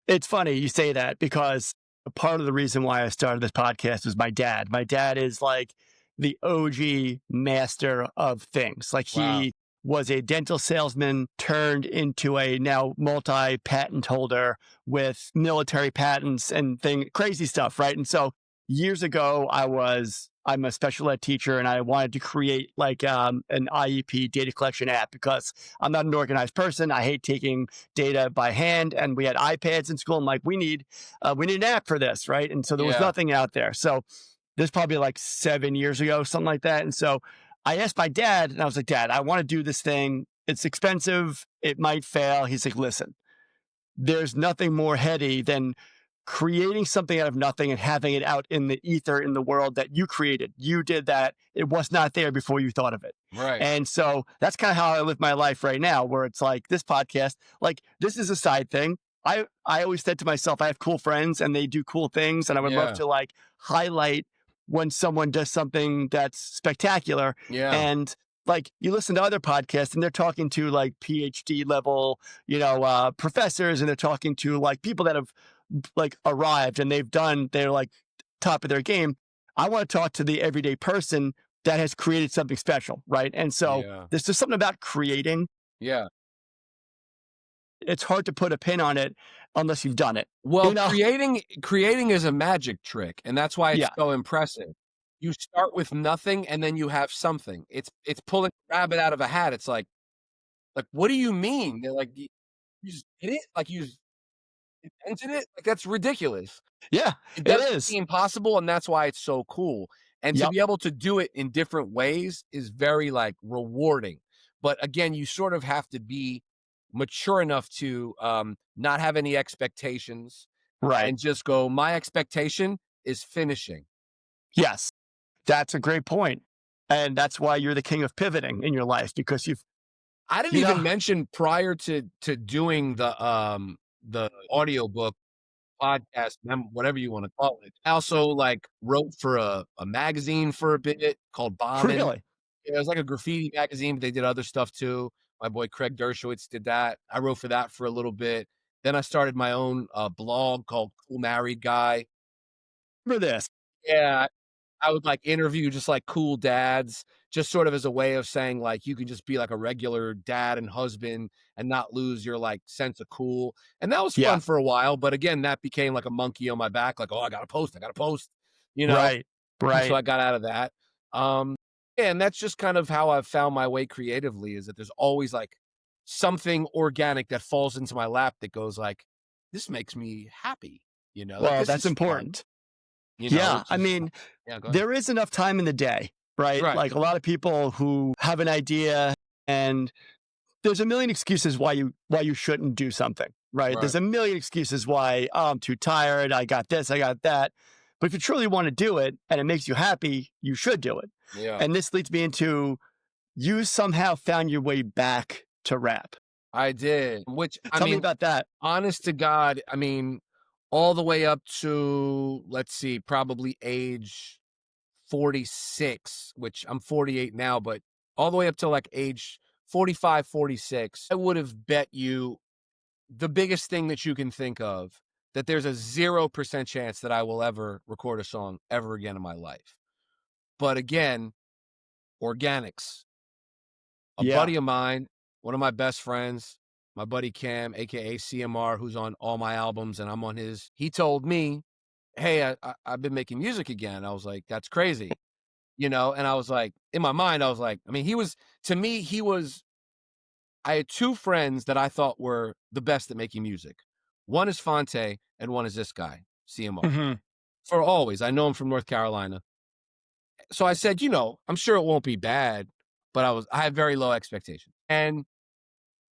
it's funny you say that because part of the reason why I started this podcast is my dad. My dad is like the OG master of things. Like Wow. he was a dental salesman turned into a now multi patent holder with military patents and crazy stuff. Right. And so years ago, I'm a special ed teacher and I wanted to create like an IEP data collection app because I'm not an organized person. I hate taking data by hand, and we had iPads in school. I'm like, we need an app for this, right? And so there was Yeah. nothing out there. So this probably like 7 years ago, something like that. And so I asked my dad, and I was like, Dad, I want to do this thing. It's expensive. It might fail. He's like, listen, there's nothing more heady than creating something out of nothing and having it out in the ether in the world that you created. You did that. It was not there before you thought of it. Right. And so that's kind of how I live my life right now, where it's like this podcast, like this is a side thing. I always said to myself, I have cool friends and they do cool things. And I would love Yeah. to like highlight when someone does something that's spectacular. Yeah. And like you listen to other podcasts and they're talking to like PhD level, professors, and they're talking to like people that have like arrived and they're like top of their game. I want to talk to the everyday person that has created something special, right? And so Yeah. there's just something about creating. Yeah. It's hard to put a pin on it unless you've done it. Well, You know? creating is a magic trick, and that's why it's Yeah. so impressive. You start with nothing and then you have something. It's pulling a rabbit out of a hat. It's like, what do you mean? They're like, you just did it? Like you just invented it? Like that's ridiculous. Yeah, It it doesn't is. seem possible, and that's why it's so cool. And to Yep. be able to do it in different ways is very like rewarding. But again, you sort of have to be mature enough to not have any expectations Right. and just go, my expectation is finishing. Yes. That's a great point. And that's why you're the king of pivoting in your life because I didn't you know, even mention prior to doing the audiobook podcast, whatever you want to call it. I also like wrote for a magazine for a bit called Bombin'. really. It was like a graffiti magazine, but they did other stuff too. My boy Craig Dershowitz did that. I wrote for that for a little bit. Then I started my own blog called Cool Married Guy. Remember this. Yeah, I would like interview just like cool dads, just sort of as a way of saying like you can just be like a regular dad and husband and not lose your like sense of cool. And that was Yeah. fun for a while, but again, that became like a monkey on my back, like, oh, I gotta post, you know. Right. So Right. I got out of that. Um, yeah, and that's just kind of how I've found my way creatively is that there's always like something organic that falls into my lap that goes like, this makes me happy, like Well, this that's is fun, important. Yeah. I just mean, yeah, go ahead. there is enough time in the day, right? Right, Like a lot of people who have an idea and there's a million excuses why you shouldn't do something, right? right. There's a million excuses why I'm too tired, I got this, I got that. But if you truly want to do it and it makes you happy, you should do it. Yeah, And this leads me into you somehow found your way back to rap. I did, which I Tell me mean, about that. honest to God, I mean, all the way up to, let's see, probably age 46, which I'm 48 now, but all the way up to like age 45, 46, I would have bet you the biggest thing that you can think of that there's a 0% chance that I will ever record a song ever again in my life. But again, organics. A Yeah. buddy of mine, one of my best friends, my buddy Cam, aka CMR, who's on all my albums and I'm on his, he told me, hey, I've been making music again. I was like, that's crazy, and I was like, in my mind, I was like, I mean, to me, I had two friends that I thought were the best at making music. One is Fonte and one is this guy, CMR. Hmm. For always, I know him from North Carolina. So I said, I'm sure it won't be bad, but I had very low expectations. And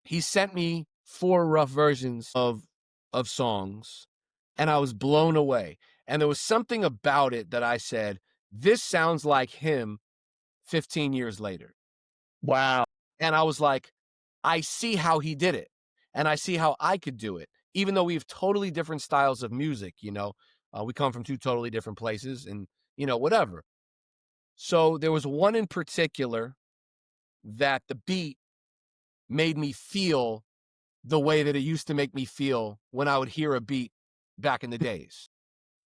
he sent me 4 rough versions of songs, and I was blown away. And there was something about it that I said, "This sounds like him 15 years later." Wow. And I was like, "I see how he did it, and I see how I could do it." Even though we have totally different styles of music, we come from 2 totally different places and, whatever. So there was one in particular that the beat made me feel the way that it used to make me feel when I would hear a beat back in the days.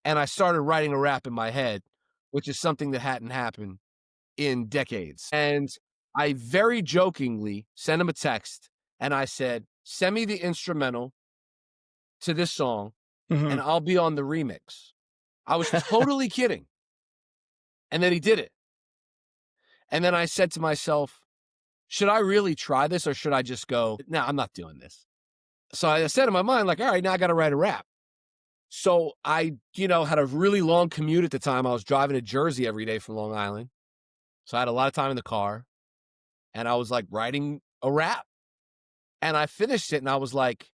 And I started writing a rap in my head, which is something that hadn't happened in decades. And I very jokingly sent him a text and I said, "Send me the instrumental to this song and Mhm. I'll be on the remix." I was totally kidding. And then he did it. And then I said to myself, should I really try this or should I just go, "No, I'm not doing this." So I said in my mind, like, all right, now I got to write a rap. So I, had a really long commute at the time. I was driving to Jersey every day from Long Island. So I had a lot of time in the car and I was like writing a rap and I finished it and I was like,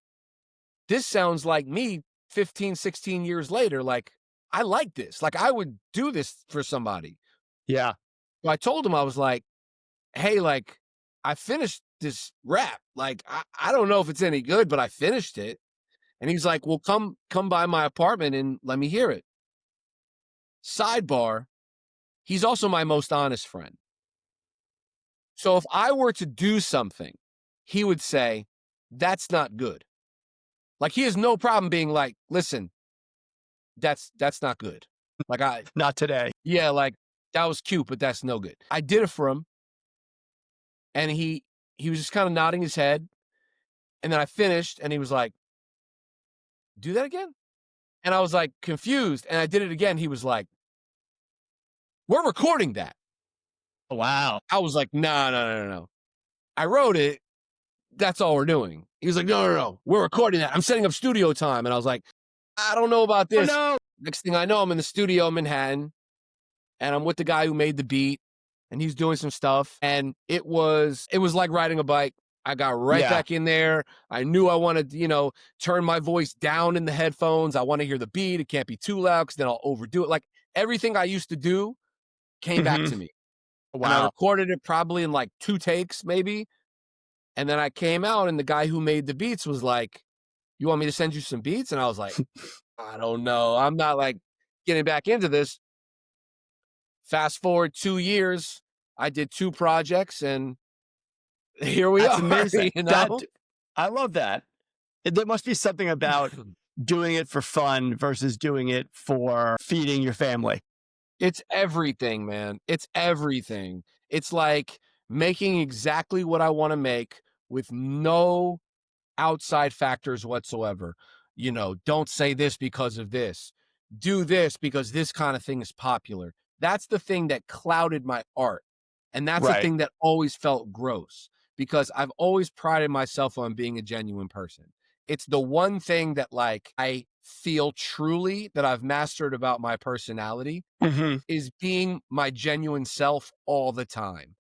this sounds like me 15, 16 years later. Like, I like this. Like, I would do this for somebody. Yeah. So I told him, I was like, hey, like, I finished this rap. Like, I don't know if it's any good, but I finished it. And he's like, well, come by my apartment and let me hear it. Sidebar, he's also my most honest friend. So if I were to do something, he would say, that's not good. Like, he has no problem being like, listen, that's not good. Like, Not today. yeah, like, that was cute, but that's no good. I did it for him. And he was just kind of nodding his head. And then I finished and he was like, do that again? And I was like confused. And I did it again. He was like, we're recording that. Wow. I was like, no, no, no, no, no. I wrote it. That's all we're doing. He was like, no, no, no. We're recording that. I'm setting up studio time. And I was like, I don't know about Oh this. no. Next thing I know, I'm in the studio in Manhattan and I'm with the guy who made the beat and he's doing some stuff. And it was like riding a bike. I got right Yeah. back in there. I knew I wanted to, turn my voice down in the headphones. I want to hear the beat. It can't be too loud because then I'll overdo it. Like everything I used to do came back Mhm. to me. And I Wow. recorded it probably in like 2 takes, maybe. And then I came out and the guy who made the beats was like, you want me to send you some beats? And I was like, I don't know. I'm not like getting back into this. Fast forward 2 years, I did 2 projects and here we That's are, amazing. you That know? I love that. There must be something about doing it for fun versus doing it for feeding your family. It's everything, man. It's everything. It's like making exactly what I wanna make with no outside factors whatsoever. Don't say this because of this. Do this because this kind of thing is popular. That's the thing that clouded my art. And that's the Right. thing that always felt gross because I've always prided myself on being a genuine person. It's the one thing that like I feel truly that I've mastered about my personality Mhm. is being my genuine self all the time.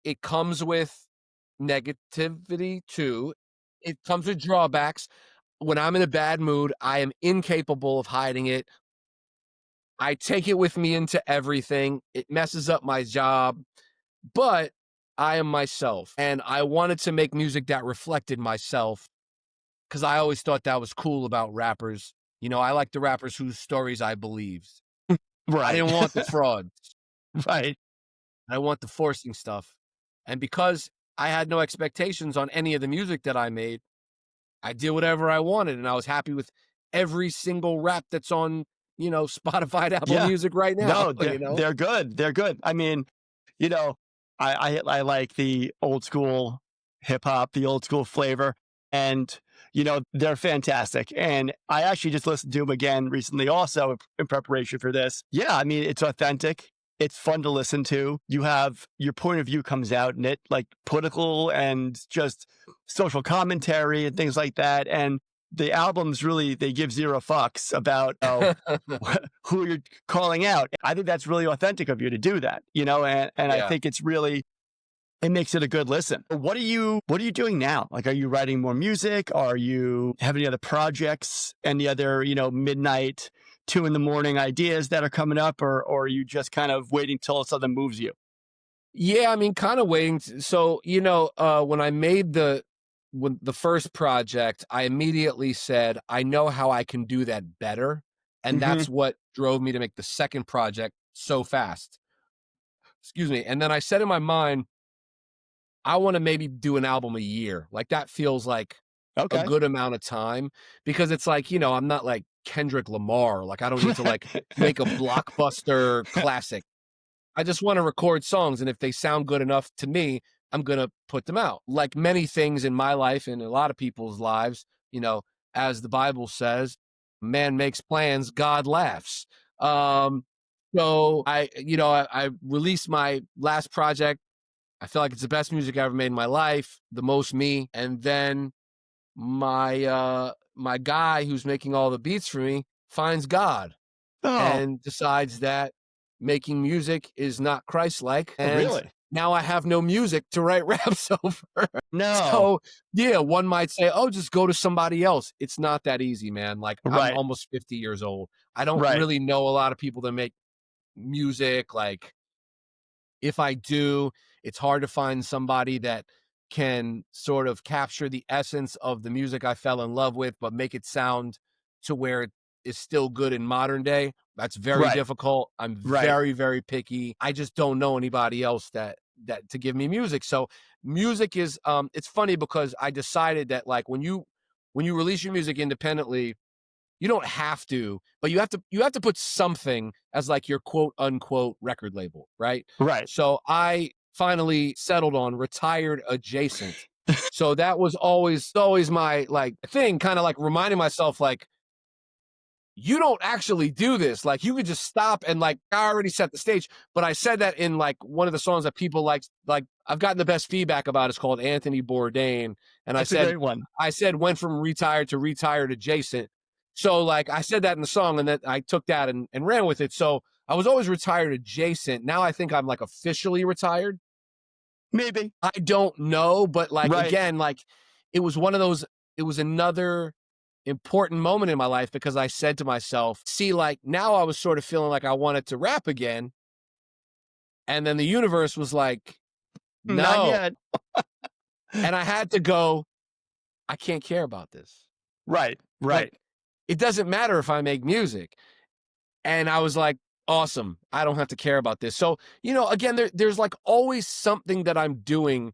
It comes with negativity too. It comes with drawbacks. When I'm in a bad mood, I am incapable of hiding it. I take it with me into everything. It messes up my job, but I am myself. And I wanted to make music that reflected myself because I always thought that was cool about rappers. I like the rappers whose stories I believed. I Right. didn't want the frauds. Right. I want the forcing stuff. And because I had no expectations on any of the music that I made, I did whatever I wanted. And I was happy with every single rap that's on, Spotify and Apple Yeah. Music right now, No, they're good. They're good. I mean, you know, I like the old school hip hop, the old school flavor, and they're fantastic. And I actually just listened to them again recently, also in preparation for this. Yeah, I mean, it's authentic. It's fun to listen to. You have your point of view comes out in it, like political and just social commentary and things like that. And the albums really they give zero fucks about who you're calling out. I think that's really authentic of you to do that, and I Yeah. think it's really it makes it a good listen. What are you doing now? Like, are you writing more music? Are you have any other projects? Any other, midnight, 2 in the morning ideas that are coming up, or are you just kind of waiting till something moves you? Yeah, I mean, kind of waiting. So, when I made the first project, I immediately said, I know how I can do that better. And Hmm. that's what drove me to make the second project so fast. Excuse me. And then I said in my mind, I want to maybe do an album a year. Like that feels like a Okay. good amount of time because it's like, I'm not like Kendrick Lamar. Like I don't need to like make a blockbuster classic. I just want to record songs, and if they sound good enough to me, I'm gonna put them out. Like many things in my life and a lot of people's lives, as the Bible says, man makes plans, God laughs. Um, so I released my last project. I feel like it's the best music I ever made in my life, the most me. And then my guy who's making all the beats for me finds God Oh, and decides that making music is not Christ-like, and really? now I have no music to write raps over. No. So, yeah, one might say, "Oh, just go to somebody else." It's not that easy, man. Like, I'm Right. almost 50 years old. I don't Right. really know a lot of people that make music, like, if I do, it's hard to find somebody that can sort of capture the essence of the music I fell in love with, but make it sound to where it is still good in modern day. That's very Right. difficult. I'm Right. very, very picky. I just don't know anybody else that to give me music. So music is it's funny because I decided that like when you release your music independently, you don't have to, but you have to put something as like your quote unquote record label, right? Right. So I finally settled on retired adjacent. So that was always my like thing, kind of like reminding myself like you don't actually do this. Like you could just stop and like I already set the stage. But I said that in like one of the songs that people like I've gotten the best feedback about. It's called Anthony Bourdain. And I That's a said, great one. I said went from retired to retired adjacent. So like I said that in the song and then I took that and ran with it. So I was always retired adjacent. Now I think I'm like officially retired. Maybe. I don't know, but like Right. again, like it was one of those, it was another important moment in my life because I said to myself, see, like now I was sort of feeling like I wanted to rap again. And then the universe was like, Not no. yet. And I had to go, I can't care about this. Right. Like, Right. it doesn't matter if I make music. And I was like, awesome. I don't have to care about this. So, again, there's like always something that I'm doing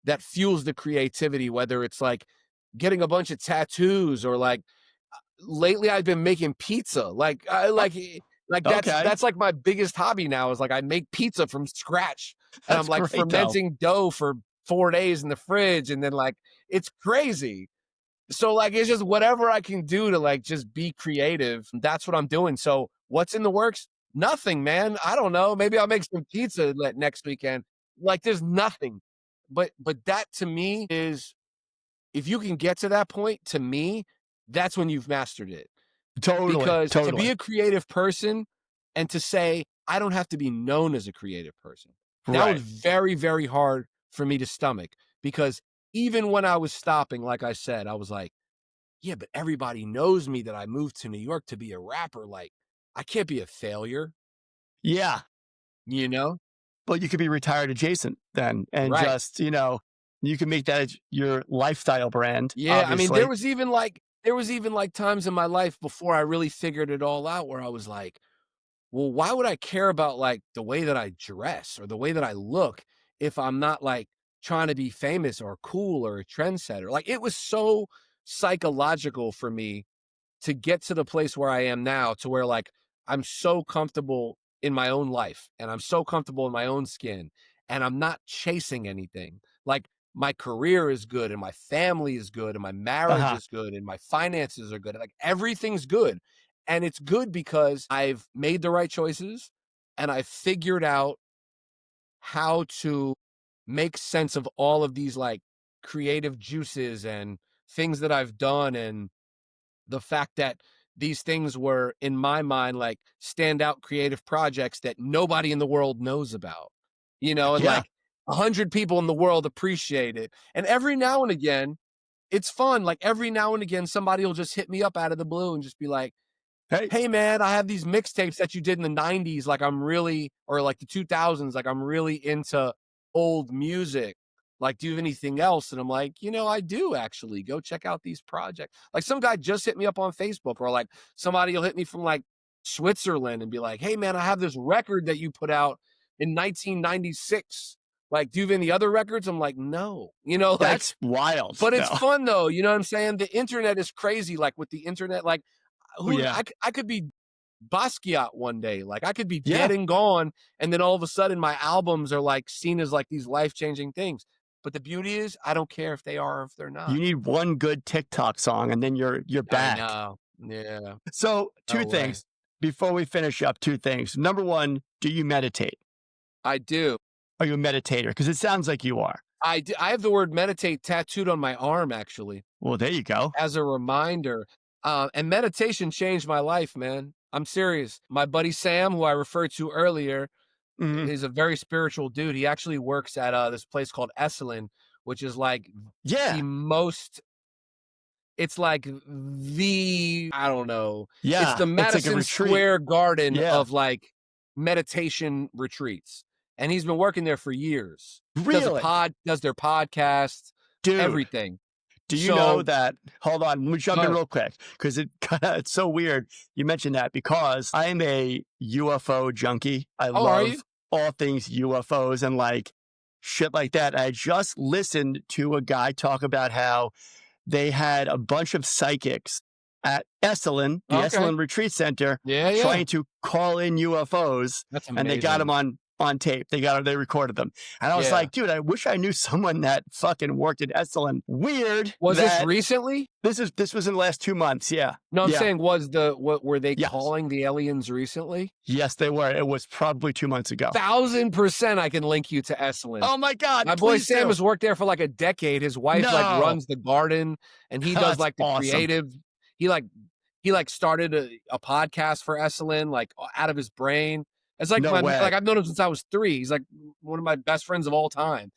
that fuels the creativity, whether it's like getting a bunch of tattoos or like lately I've been making pizza. Like I like that's Okay. that's like my biggest hobby now is like I make pizza from scratch and I'm That's like great though. fermenting dough for 4 days in the fridge and then like it's crazy. So like it's just whatever I can do to like just be creative. That's what I'm doing. So what's in the works? Nothing, man. I don't know. Maybe I'll make some pizza next weekend. Like there's nothing. But that to me is if you can get to that point, to me, that's when you've mastered it. Totally. Because to be Totally. a creative person and to say, I don't have to be known as a creative person, that was Right. very, very hard for me to stomach. Because even when I was stopping, like I said, I was like, yeah, but everybody knows me that I moved to New York to be a rapper. Like, I can't be a failure, Yeah. you know? Well, you could be retired adjacent then and Right. just, you can make that as your lifestyle brand, Yeah. I mean, obviously. there was even like times in my life before I really figured it all out where I was like, well, why would I care about like the way that I dress or the way that I look if I'm not like trying to be famous or cool or a trendsetter? Like it was so psychological for me to get to the place where I am now to where like I'm so comfortable in my own life and I'm so comfortable in my own skin and I'm not chasing anything. Like my career is good and my family is good and my marriage Uh-huh. is good and my finances are good. Like everything's good. And it's good because I've made the right choices and I've figured out how to make sense of all of these like creative juices and things that I've done and the fact that these things were in my mind like standout creative projects that nobody in the world knows about, and Yeah. like 100 people in the world appreciate it. And every now and again, it's fun. Like every now and again, somebody will just hit me up out of the blue and just be like, Hey, hey man, I have these mixtapes that you did in the 90s. Like I'm really, or like the 2000s, like I'm really into old music. Like, do you have anything else? And I'm like, I do actually. Go check out these projects. Like some guy just hit me up on Facebook, or like somebody will hit me from like Switzerland and be like, hey man, I have this record that you put out in 1996. Like, do you have any other records? I'm like, no, like, that's wild. but it's No. fun though. You know what I'm saying? The internet is crazy. Like with the internet, like Oh, yeah. I could be Basquiat one day. Like I could be Yeah. dead and gone, and then all of a sudden my albums are like seen as like these life-changing things. But the beauty is I don't care if they are or if they're You not. need one good TikTok song and then you're I back. know. Yeah. So No two way. things before we finish up. Two things. Number one, do you meditate? I do. Are you a meditator? Because it sounds like you are. I do. I have the word meditate tattooed on my arm actually Well, there you go. as a reminder. And meditation changed my life, man. I'm serious. My buddy Sam, who I referred to earlier, Mhm. is a very spiritual dude. He actually works at this place called Esalen, which is like Yeah. the most, it's like the, I don't know, it's Yeah. the It's like a Madison retreat. Square Garden Yeah. of like meditation retreats. And he's been working there for years. Really? Does their podcasts, Dude. everything. Do you know So, that? Hold on, let me jump in Go. real quick because it's so weird you mentioned that because I'm a UFO junkie. I Oh, are you? love all things UFOs and like shit like that. I just listened to a guy talk about how they had a bunch of psychics at Esalen, the Okay. Esalen Retreat Center, Yeah, yeah. trying to call in UFOs, That's and they got amazing. them on tape. They recorded them. And I was Yeah. like, dude, I wish I knew someone that fucking worked at Esalen. Weird. Was this that recently? this was in the last 2 months. Yeah. No, I'm Yeah. saying what were they Yes. calling the aliens recently? Yes, they were. It was probably 2 months ago. 1000% I can link you to Esalen. Oh my God. My boy please Sam do. has worked there for like a decade. His wife like No. runs the garden and he does That's like the awesome. creative. He started a podcast for Esalen like out of his brain. It's like No way. I've known him since I was 3. He's like one of my best friends of all time.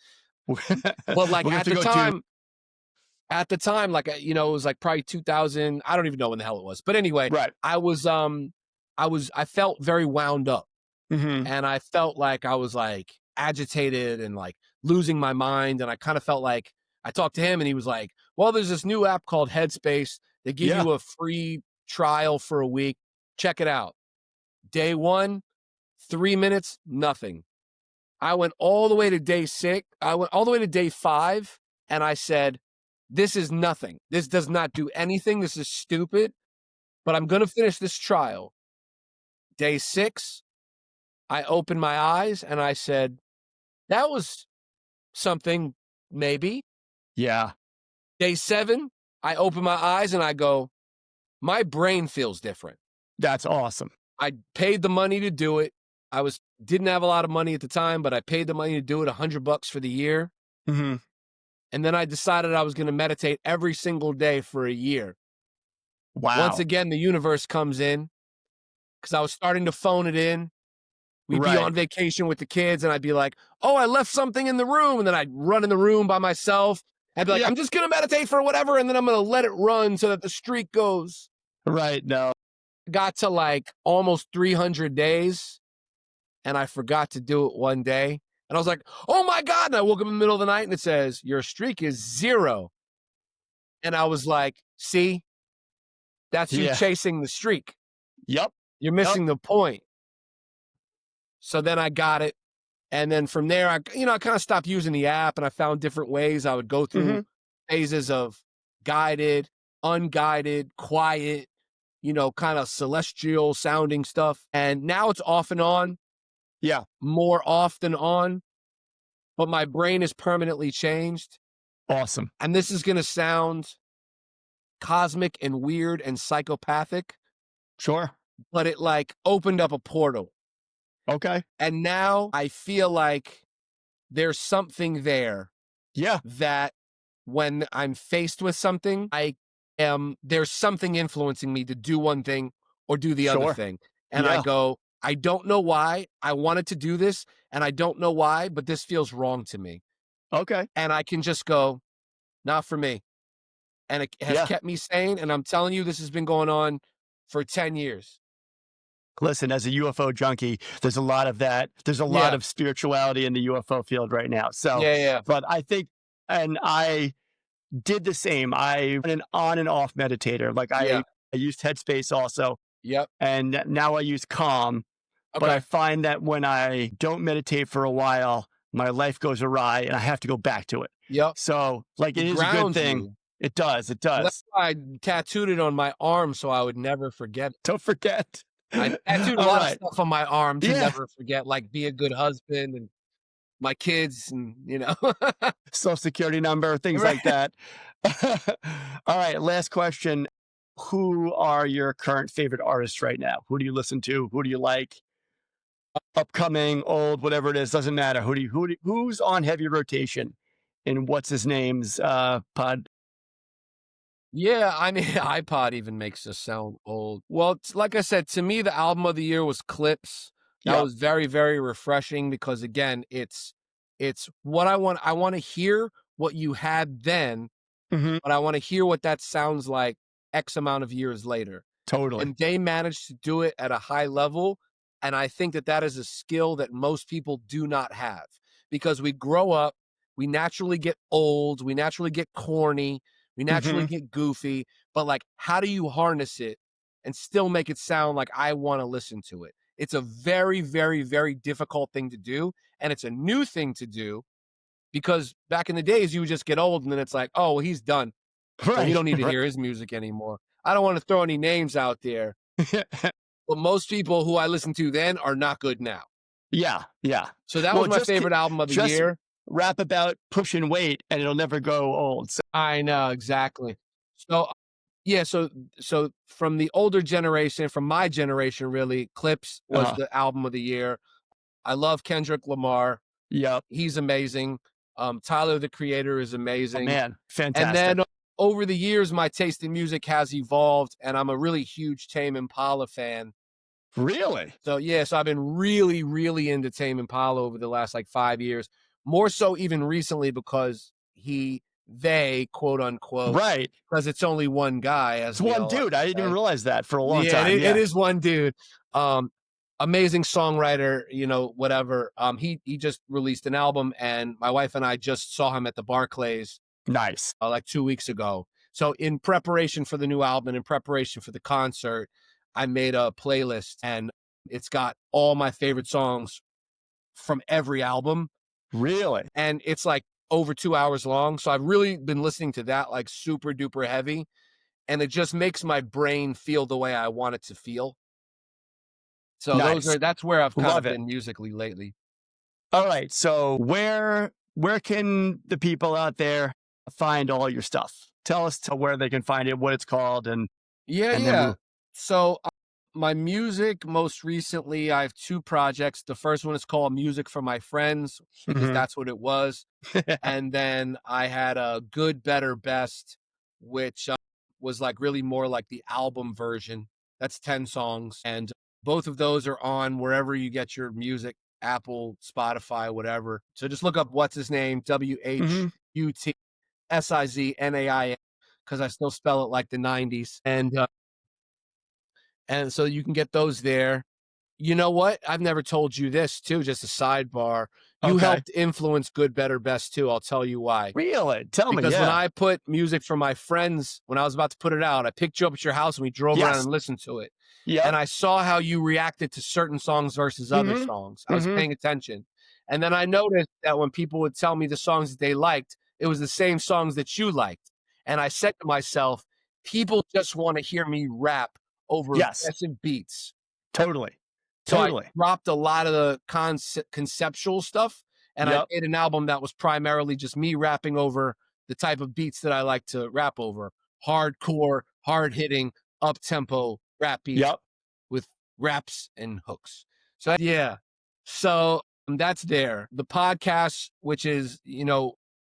But like We're gonna have at to the go do- time, like it was like probably 2000. I don't even know when the hell it was. But anyway, Right. I felt very wound up. Mhm. And I felt like I was like agitated and like losing my mind. And I kind of felt like I talked to him and he was like, well, there's this new app called Headspace. They give Yeah. you a free trial for a week. Check it out. Day 1, 3 minutes, nothing. I went all the way to day 6. I went all the way to day 5. And I said, this is nothing. This does not do anything. This is stupid, but I'm going to finish this trial. Day 6, I opened my eyes and I said, that was something, maybe. Yeah. Day 7, I open my eyes and I go, my brain feels different. That's awesome. I paid the money to do it. Didn't have a lot of money at the time, but I paid the money to do it, $100 for the year. Mhm. And then I decided I was going to meditate every single day for a year. Wow. Once again, the universe comes in because I was starting to phone it in. We'd be Right. on vacation with the kids and I'd be like, oh, I left something in the room. And then I'd run in the room by myself. I'd be like, Yeah. I'm just going to meditate for whatever. And then I'm going to let it run so that the streak goes. Right. No. Got to like almost 300 days and I forgot to do it one day. And I was like, oh my God. And I woke up in the middle of the night and it says, your streak is 0. And I was like, see, that's you Yeah. chasing the streak. Yep. You're missing the point. So then I got it. And then from there, I kind of stopped using the app and I found different ways I would go through phases of guided, unguided, quiet, kind of celestial sounding stuff. And now it's off and on. Yeah. More off than on. But my brain is permanently changed. Awesome. And this is going to sound cosmic and weird and psychopathic, Sure. but it like opened up a portal. Okay. And now I feel like there's something there Yeah. that when I'm faced with something, there's something influencing me to do one thing or do the other Sure. thing. And I Yeah. go, I don't know why I wanted to do this, and I don't know why, but this feels wrong to me. Okay. And I can just go, not for me. And it has Yeah. kept me sane. And I'm telling you, this has been going on for 10 years. Listen, as a UFO junkie, there's a lot of that. There's a lot Yeah. of spirituality in the UFO field right now. So, Yeah. Yeah. but I think, and I did the same. I'm an on and off meditator. Like Yeah. I used Headspace also, Yep. and now I use Calm. But I Okay. find that when I don't meditate for a while, my life goes awry and I have to go back to it. Yep. So, like, it It is a good grounds thing. you. It does. It Well, that's does. why I tattooed it on my arm so I would never forget. Don't forget. I tattooed a All lot of right. stuff on my arm to Yeah. never forget, like be a good husband and my kids and, Social security number, things Right. like that. All right. Last question. Who are your current favorite artists right now? Who do you listen to? Who do you like? Upcoming, old, whatever it is, doesn't matter. Who's on heavy rotation in what's his name's pod? Yeah, I mean, iPod even makes us sound old. Well, like I said, to me, the album of the year was Clips. That Yep. was very, very refreshing because again, it's what I want. I want to hear what you had then, Hmm. but I want to hear what that sounds like X amount of years later. Totally. And they managed to do it at a high level. And I think that that is a skill that most people do not have because we grow up, we naturally get old, we naturally get corny, we naturally Hmm. get goofy. But like, how do you harness it and still make it sound like I want to listen to it? It's a very, very, very difficult thing to do. And it's a new thing to do because back in the days, you would just get old and then it's like, oh, well, he's done. So we Right. don't need to Right. hear his music anymore. I don't want to throw any names out there, but most people who I listened to then are not good now. Yeah. Yeah. So that Well, was my favorite album of the just year. rap about pushing weight and it'll never go old. So, I know, exactly. So yeah, so from the older generation, from my generation really, Clips was uh, the album of the year. I love Kendrick Lamar. yep. He's amazing. Tyler the Creator is Oh, amazing. man. And Fantastic. then over the years, my taste in music has evolved, and I'm a really huge Tame Impala fan. Really? So yeah, so I've been really, really into Tame Impala over the last like 5 years, more so even recently because they quote unquote, Right. because it's only one guy, as It's we one all like dude. to I didn't even say. realize that for a long Yeah, time. it Yeah. is one dude. Um, Amazing songwriter, whatever. He just released an album, and my wife and I just saw him at the Barclays Nice. like 2 weeks ago. So in preparation for the new album and in preparation for the concert, I made a playlist and it's got all my favorite songs from every album. Really? And it's like over 2 hours long. So I've really been listening to that like super duper heavy. And it just makes my brain feel the way I want it to feel. So Nice. that's where I've kind Love of it. been musically lately. All right. So where can the people out there find all your stuff? Tell us to where they can find it, what it's called, Yeah, and then yeah. we'll. So my music, most recently, I have two projects. The first one is called Music for My Friends because Mhm. that's what it was. And then I had a Good, Better, Best, which was like really more like the album version. That's 10 songs. And both of those are on wherever you get your music, Apple, Spotify, whatever. So just look up what's his name, Mhm. WHUTSIZNAIN, because I still spell it like the 90s. And so you can get those there. You know what? I've never told you this too, just a sidebar. You Okay. helped influence Good, Better, Best too. I'll tell you why. Really? Tell me. Because when Yeah. I put Music for My Friends, when I was about to put it out, I picked you up at your house and we drove around Yes. and listened to it. Yep. And I saw how you reacted to certain songs versus other Mhm. songs. I was Mhm. paying attention. And then I noticed that when people would tell me the songs that they liked, it was the same songs that you liked. And I said to myself, people just want to hear me rap over Yes. aggressive beats. Totally. So I Totally. dropped a lot of the conceptual stuff, and I Yep. made an album that was primarily just me rapping over the type of beats that I like to rap over. Hardcore, hard-hitting, up-tempo rap beats Yep. with raps and hooks. So yeah. So that's there. The podcast, which is,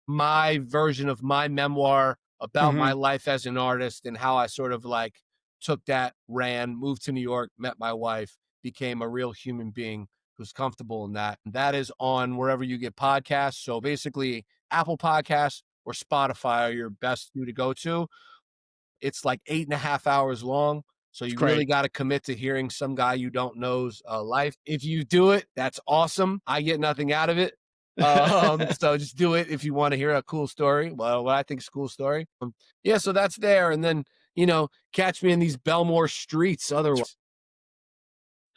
my version of my memoir about my Mhm. life as an artist and how I sort of like took that, ran, moved to New York, met my wife, became a real human being who's comfortable in that. And that is on wherever you get podcasts. So basically, Apple Podcasts or Spotify are your best two to go to. It's like 8.5 hours long. So you really got to commit to hearing some guy you don't know's life. If you do it, that's awesome. I get nothing out of it. So just do it if you want to hear a cool story. Well, what I think is a cool story. Yeah, so that's there. And then, catch me in these Belmore streets otherwise.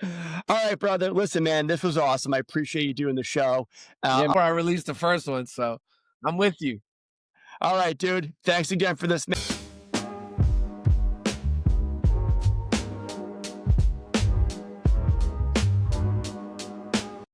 All right, brother. Listen, man, this was awesome. I appreciate you doing the show. Yeah, before I released the first one, so I'm with you. All right, dude. Thanks again for this.